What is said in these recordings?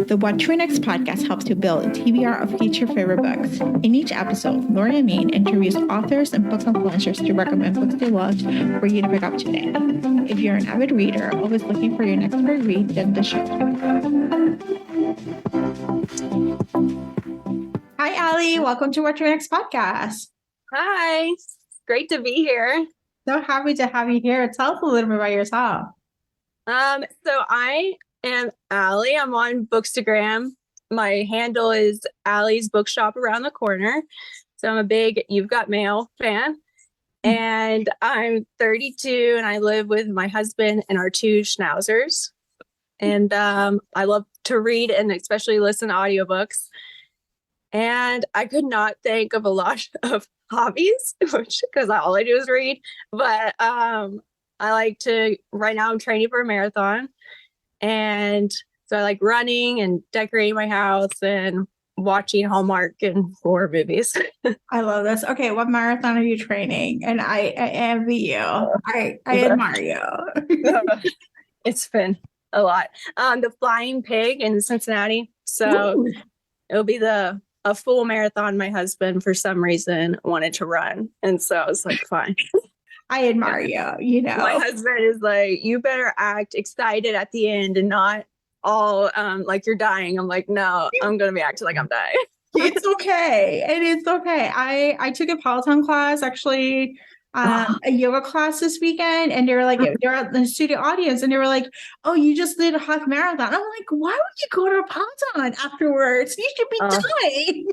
The What to Next podcast helps you build a TBR of each your favorite books. In each episode, Nora and Maine interviews authors and book influencers to recommend books they loved for you to pick up today. If you're an avid reader, always looking for your next great read, then the show. Hi, Allie. Welcome to What to Next podcast. Hi. Great to be here. So happy to have you here. Tell us a little bit about yourself. So I am Allie. I'm on Bookstagram. My handle is Allie's Bookshop around the corner. So I'm a big You've Got Mail fan. And I'm 32 and I live with my husband and our two schnauzers. And I love to read and especially listen to audiobooks. And I could not think of a lot of hobbies, because all I do is read. But I like to, right now I'm training for a marathon. And so I like running and decorating my house and watching Hallmark and horror movies. I love this. Okay, what marathon are you training? And I envy you. I admire you. It's been a lot. The Flying Pig in Cincinnati. So Ooh. It'll be a full marathon my husband, for some reason, wanted to run. And so I was like, fine. I admire you, you know. My husband is like, you better act excited at the end and not all like you're dying. I'm like, no, I'm going to be acting like I'm dying. It's okay. It is okay. I took a Peloton class, actually, a yoga class this weekend, and they were they're at the studio audience, and they were like, oh, you just did a half marathon. I'm like, why would you go to a Peloton afterwards? You should be dying.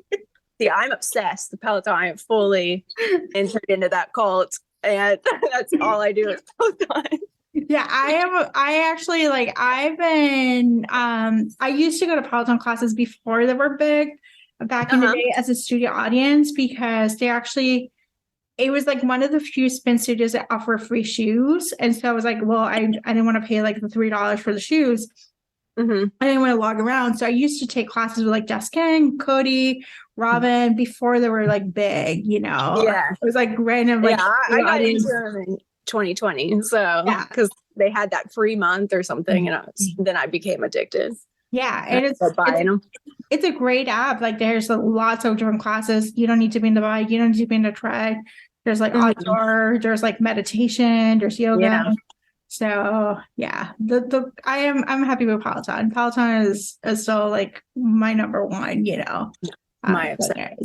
See, I'm obsessed. The Peloton, I am fully entered into that cult. And that's all I do is Peloton. Yeah, I've been, I used to go to Peloton classes before they were big, back in the day as a studio audience, because it was like one of the few spin studios that offer free shoes. And so I was like, well, I didn't want to pay like the $3 for the shoes. Mm-hmm. I didn't want to log around. So I used to take classes with like Jessica, Cody, Robin, before they were like big, you know. Yeah. It was like random. Like, yeah, I got into them in 2020. So, because they had that free month or something, and then I became addicted. Yeah. And it's a great app. Like, there's lots of different classes. You don't need to be in the bike. You don't need to be in the tread. There's like outdoor, there's like meditation, there's yoga. Yeah. So yeah, I'm happy with Peloton. Peloton is still like my number one, you know. My obsession.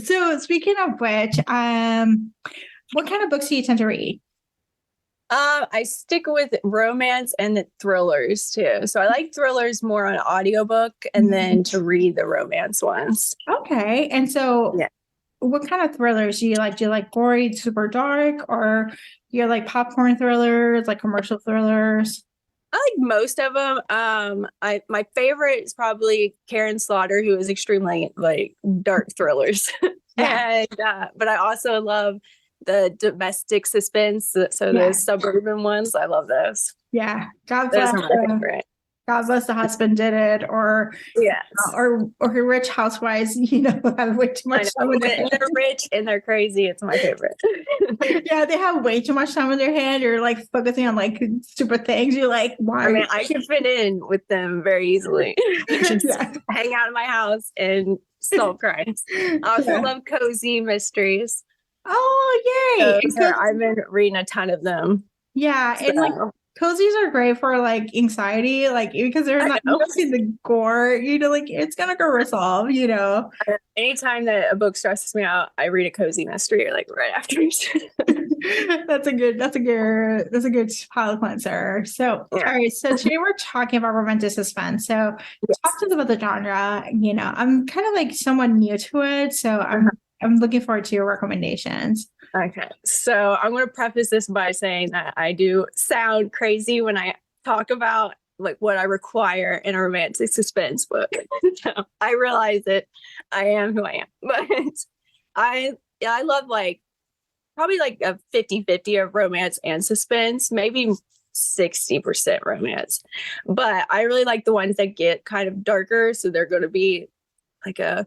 So speaking of which, what kind of books do you tend to read? I stick with romance and thrillers too. So I like thrillers more on audiobook and then to read the romance ones. Okay. And so what kind of thrillers do you like? Do you like gory, super dark, or you're like popcorn thrillers, like commercial thrillers? I like most of them. My favorite is probably Karen Slaughter, who is extremely like dark thrillers. Yeah. And but I also love the domestic suspense. So the suburban ones, I love those. Yeah, those are my favorite. God Bless the Husband Did It, or or her Rich Housewives, you know, have way too much time with their hand. They're rich and they're crazy. It's my favorite. Yeah, they have way too much time in their hand. You're like focusing on like stupid things. You're like, why? I mean, I can fit in with them very easily. Just hang out in my house and solve crimes. I also love cozy mysteries. Oh, yay! I've been reading a ton of them. Yeah, and like cozies are great for like anxiety, like because they're not, you don't see the gore, you know, like it's gonna go resolve, you know. Anytime that a book stresses me out, I read a cozy mystery like right after. That's a good palate cleanser. So all right, so today we're talking about romantic suspense. So talk to us about the genre. You know, I'm kind of like somewhat new to it, so I'm looking forward to your recommendations. Okay. So I'm going to preface this by saying that I do sound crazy when I talk about like what I require in a romantic suspense book. So I realize that I am who I am, but I love like probably like a 50-50 of romance and suspense, maybe 60% romance, but I really like the ones that get kind of darker. So they're going to be like a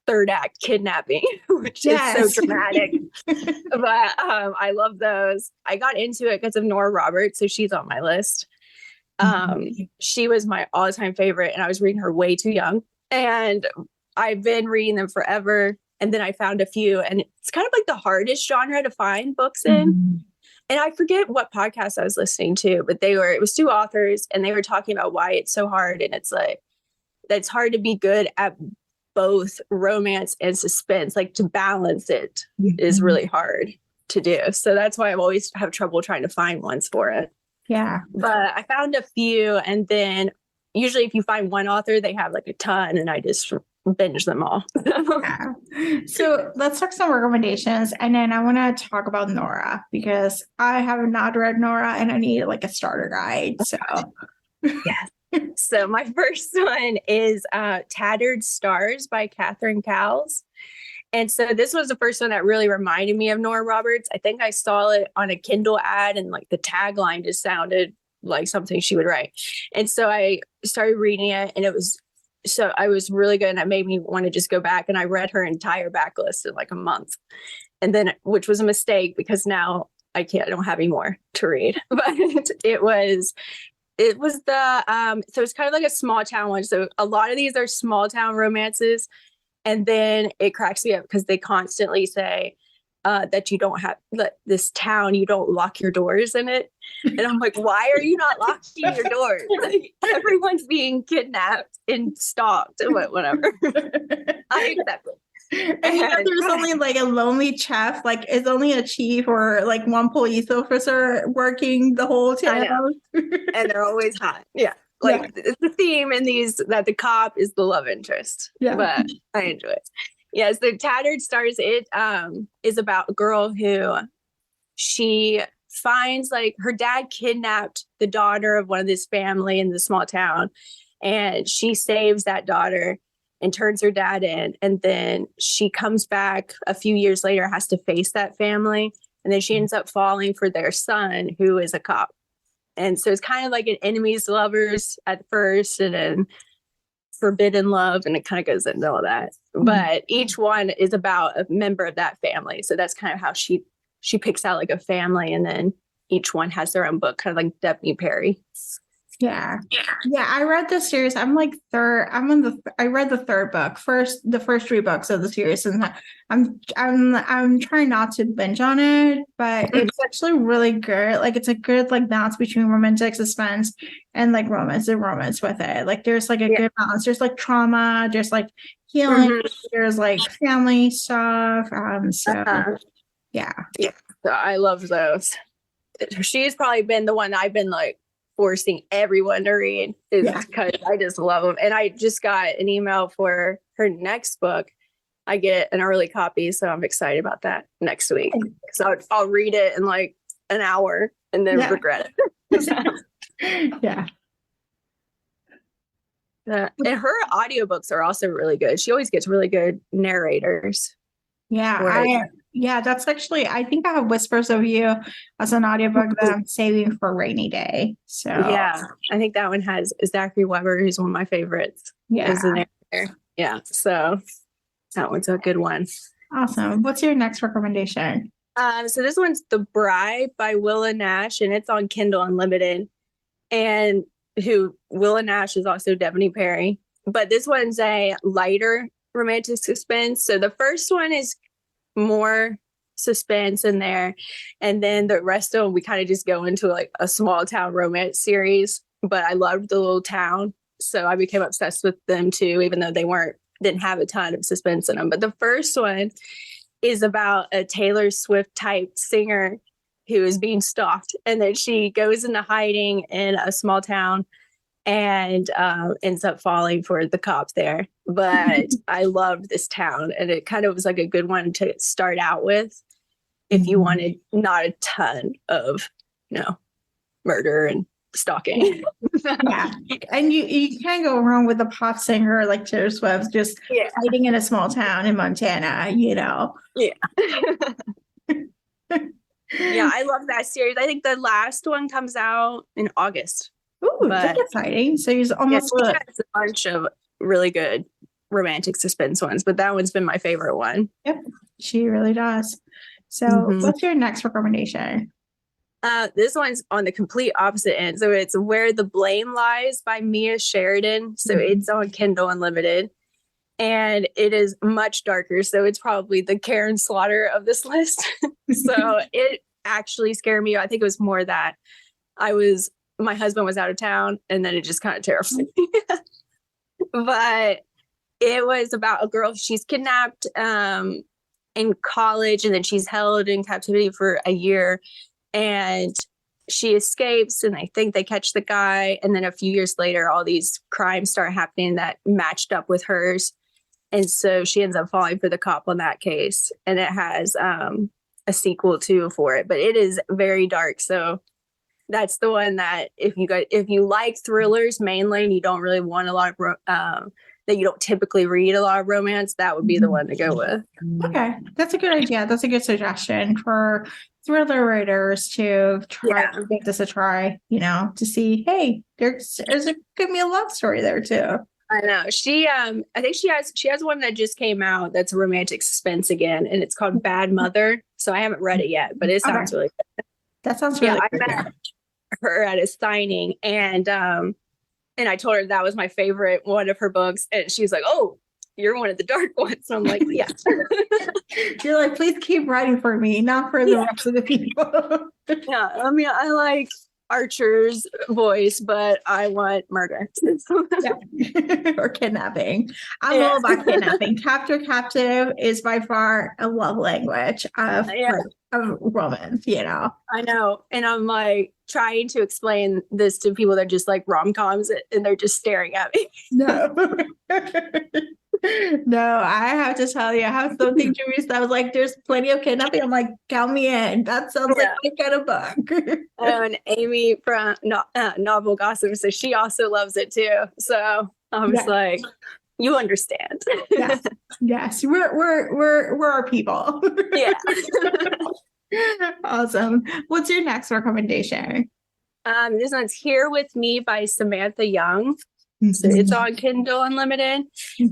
third act kidnapping, which is so dramatic. But I love those. I got into it because of Nora Roberts, so she's on my list. She was my all-time favorite, and I was reading her way too young. And I've been reading them forever. And then I found a few, and it's kind of like the hardest genre to find books in. And I forget what podcast I was listening to, but it was two authors, and they were talking about why it's so hard. And it's like, that's hard to be good at both romance and suspense, like to balance it is really hard to do. So that's why I've always have trouble trying to find ones for it. Yeah. But I found a few, and then usually if you find one author, they have like a ton, and I just binge them all. Yeah. So let's talk some recommendations, and then I want to talk about Nora because I have not read Nora and I need like a starter guide. So yes. So my first one is Tattered Stars by Catherine Cowles. And so this was the first one that really reminded me of Nora Roberts. I think I saw it on a Kindle ad, and like the tagline just sounded like something she would write. And so I started reading it, and I was really good, and it made me want to just go back, and I read her entire backlist in like a month. And then, which was a mistake because now I don't have any more to read. But it was so it's kind of like a small town one. So a lot of these are small town romances. And then it cracks me up because they constantly say that you don't have this town, you don't lock your doors in it. And I'm like, why are you not locking your doors? Like, everyone's being kidnapped and stalked and whatever. I accept it. And you know, there's only like a lonely chef, like it's only a chief or like one police officer working the whole town. And they're always hot. Yeah. Like the theme in these, that the cop is the love interest. Yeah. But I enjoy it. Yes, the Tattered Stars, it is about a girl who she finds, like, her dad kidnapped the daughter of one of this family in the small town, and she saves that daughter and turns her dad in. And then she comes back a few years later, has to face that family. And then she ends up falling for their son, who is a cop. And so it's kind of like an enemies to lovers at first, and then forbidden love, and it kind of goes into all that. But each one is about a member of that family. So that's kind of how she picks out like a family, and then each one has their own book, kind of like Daphne Perry. Yeah. I read the series. I read the third book the first three books of the series, and I'm trying not to binge on it, but it's actually really good. Like, it's a good like balance between romantic suspense and like romance with it. Like, there's like a good balance. There's like trauma, there's like healing, there's like family stuff. So I love those. She's probably been the one I've been like forcing everyone to read, because I just love them. And I just got an email for her next book. I get an early copy, so I'm excited about that next week. So I'll read it in like an hour and then regret it. And her audiobooks are also really good. She always gets really good narrators. That's actually, I think I have Whispers of You as an audiobook that I'm saving for rainy day. So I think that one has Zachary Weber, who's one of my favorites. As a narrator. So that one's a good one. Awesome. What's your next recommendation? So this one's The Bride by Willa Nash, and it's on Kindle Unlimited. And Willa Nash is also Daphne Perry, but this one's a lighter romantic suspense. So the first one is more suspense in there, and then the rest of them we kind of just go into like a small town romance series. But I loved the little town, so I became obsessed with them too, even though they didn't have a ton of suspense in them. But the first one is about a Taylor Swift type singer who is being stalked, and then she goes into hiding in a small town and ends up falling for the cops there. But I loved this town, and it kind of was like a good one to start out with if you wanted not a ton of murder and stalking. And you can't go wrong with a pop singer like Taylor Swift just hiding in a small town in Montana, I love that series. I think the last one comes out in August. Ooh, that's exciting. So he's almost a bunch of really good romantic suspense ones, but that one's been my favorite one. Yep, she really does. So what's your next recommendation? This one's on the complete opposite end. So it's Where the Blame Lies by Mia Sheridan. So it's on Kindle Unlimited. And it is much darker. So it's probably the Karen Slaughter of this list. So it actually scared me. I think it was more that my husband was out of town, and then it just kind of terrified me. But it was about a girl, she's kidnapped in college, and then she's held in captivity for a year, and she escapes, and I think they catch the guy. And then a few years later, all these crimes start happening that matched up with hers. And so she ends up falling for the cop on that case. And it has a sequel too for it, but it is very dark. So that's the one that if you like thrillers mainly, and you don't really want a lot of that you don't typically read a lot of romance, that would be the one to go with. Okay, that's a good idea. That's a good suggestion for thriller writers to try to give this a try, to see, hey, there's a could be a love story there too. I know. She I think she has one that just came out that's a romantic suspense again, and it's called Bad Mother. So I haven't read it yet, but it sounds really good. That sounds really good. I met her at a signing, and I told her that was my favorite one of her books, and she's like, "Oh, you're one of the dark ones." So I'm like, "Yeah." You're like, "Please keep writing for me, not for the rest of the people." Yeah, I mean, I like Archer's voice, but I want murder. Or kidnapping. I'm all about kidnapping. Captive is by far a love language of romance, I know. And I'm like trying to explain this to people that just like rom-coms, and they're just staring at me. No. No, I have to tell you, I have something to read that was like, there's plenty of kidnapping. I'm like, count me in. That sounds like my kind of book. And Amy from Novel Gossip, so she also loves it too. So I was like, you understand. Yes. We're our people. Yeah. Awesome. What's your next recommendation? This one's Here With Me by Samantha Young. So it's on Kindle Unlimited.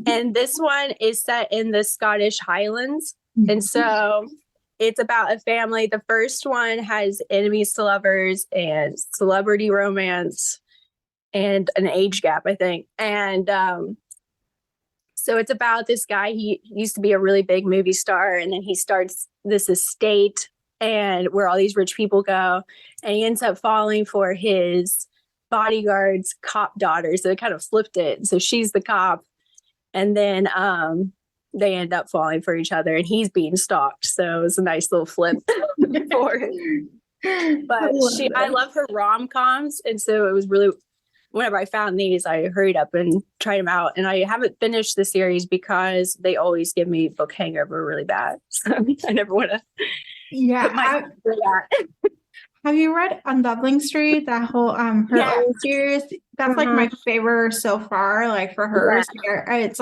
And this one is set in the Scottish Highlands. And so it's about a family. The first one has enemies to lovers and celebrity romance and an age gap, I think. And so it's about this guy. He used to be a really big movie star, and then he starts this estate and where all these rich people go. And he ends up falling for his bodyguard's cop daughter. So they kind of flipped it. So she's the cop, and then they end up falling for each other, and he's being stalked. So it's a nice little flip for him. But I love her rom-coms, and so it was really, whenever I found these, I hurried up and tried them out. And I haven't finished the series because they always give me book hangover really bad. So I never want to. Yeah. Have you read On Dublin Street? That whole her old series? That's like my favorite so far. Like for her, it's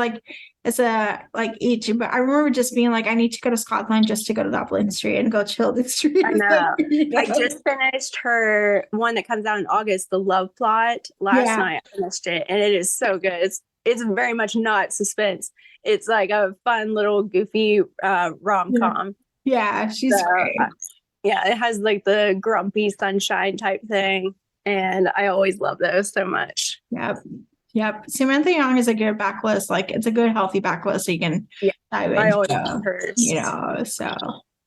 each. But I remember just being like, I need to go to Scotland just to go to Dublin Street and go chill the street. I know. I just finished her one that comes out in August, The Love Plot. Last night I finished it, and it is so good. It's very much not suspense. It's like a fun little goofy rom-com. Yeah, she's great. Yeah, it has like the grumpy sunshine type thing. And I always love those so much. Yep. Samantha Young is a good backlist. Like it's a good, healthy backlist so you can dive into. I always love hers. So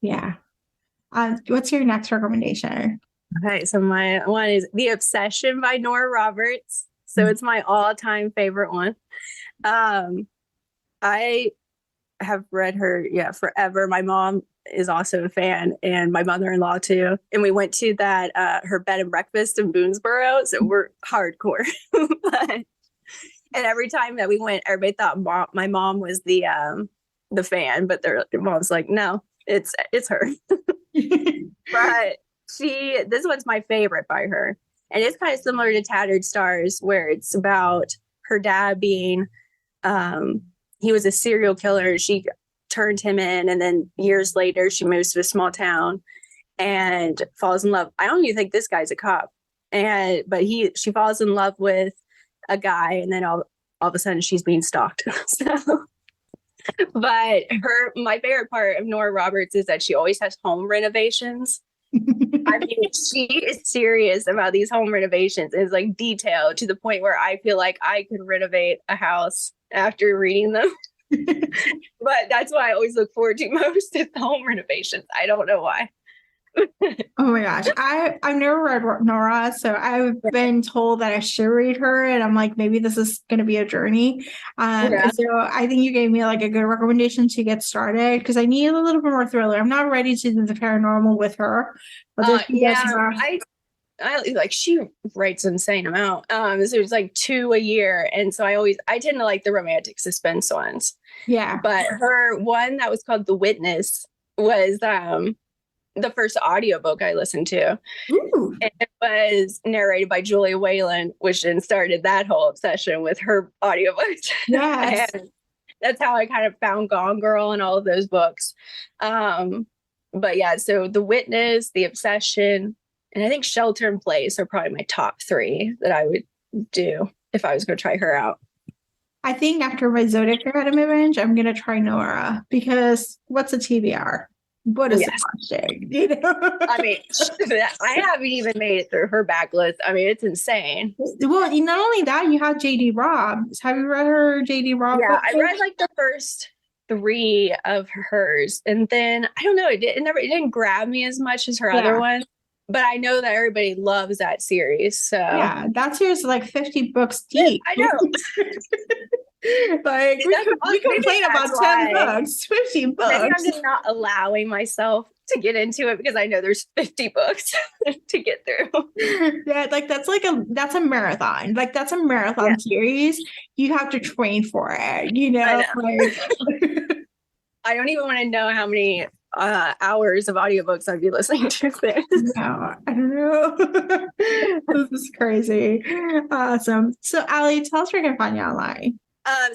yeah. What's your next recommendation? Okay, so my one is The Obsession by Nora Roberts. So it's my all-time favorite one. I have read her forever. My mom is also a fan, and my mother-in-law too. And we went to that her bed and breakfast in Boonesboro, so we're hardcore. And every time that we went, everybody thought my mom was the fan, but their mom's like, no, it's her. But this one's my favorite by her, and it's kind of similar to Tattered Stars, where it's about her dad being he was a serial killer. She turned him in, and then years later she moves to a small town and falls in love. I don't even think this guy's a cop, but she falls in love with a guy, and then all of a sudden she's being stalked. But my favorite part of Nora Roberts is that she always has home renovations. I mean, she is serious about these home renovations. It's like detailed to the point where I feel like I could renovate a house after reading them. But that's what I always look forward to most is the home renovations. I don't know why. Oh my gosh. I've never read Nora, so I've been told that I should read her, and I'm like, maybe this is going to be a journey. So I think you gave me like a good recommendation to get started because I need a little bit more thriller. I'm not ready to do the paranormal with her. But I like she writes an insane amount. So it's like 2 a year. And so I tend to like the romantic suspense ones. Yeah. But her one that was called The Witness was the first audiobook I listened to. Ooh. And it was narrated by Julia Wayland, which then started that whole obsession with her audiobooks. Yes. And that's how I kind of found Gone Girl and all of those books. But yeah, so The Witness, The Obsession, and I think Shelter in Place are probably my top 3 that I would do if I was going to try her out. I think after my Zodiac Academy binge, I'm going to try Nora because what's a TBR? What is it? You know? I mean, I haven't even made it through her backlist. I mean, it's insane. Well, not only that, you have JD Robbs. Have you read her JD Robbs? Yeah, I read like the first 3 of hers, and then I don't know, it didn't grab me as much as her other one. But I know that everybody loves that series. So yeah, that series is like 50 books deep. I know. Like we complain about 10 books, 50 books. Maybe I'm just not allowing myself to get into it because I know there's 50 books to get through. Yeah, like that's a marathon. Like that's a marathon series. You have to train for it, you know? I don't even want to know how many hours of audiobooks I'd be listening to there. No, I don't know. This is crazy. Awesome. So Allie, tell us where you can find you online.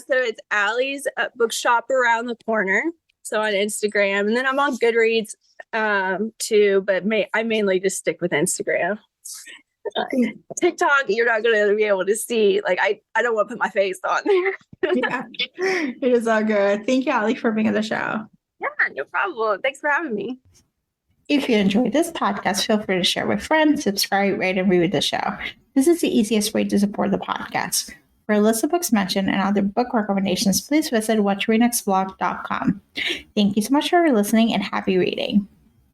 So it's Allie's Bookshop around the corner. So on Instagram, and then I'm on Goodreads too, but I mainly just stick with Instagram. TikTok, you're not going to be able to see. Like I don't want to put my face on there. Yeah, it is all good. Thank you, Allie, for being on the show. Yeah, no problem. Thanks for having me. If you enjoyed this podcast, feel free to share with friends, subscribe, rate, and review the show. This is the easiest way to support the podcast. For a list of books mentioned and other book recommendations, please visit watchrenexblog.com. Thank you so much for listening and happy reading.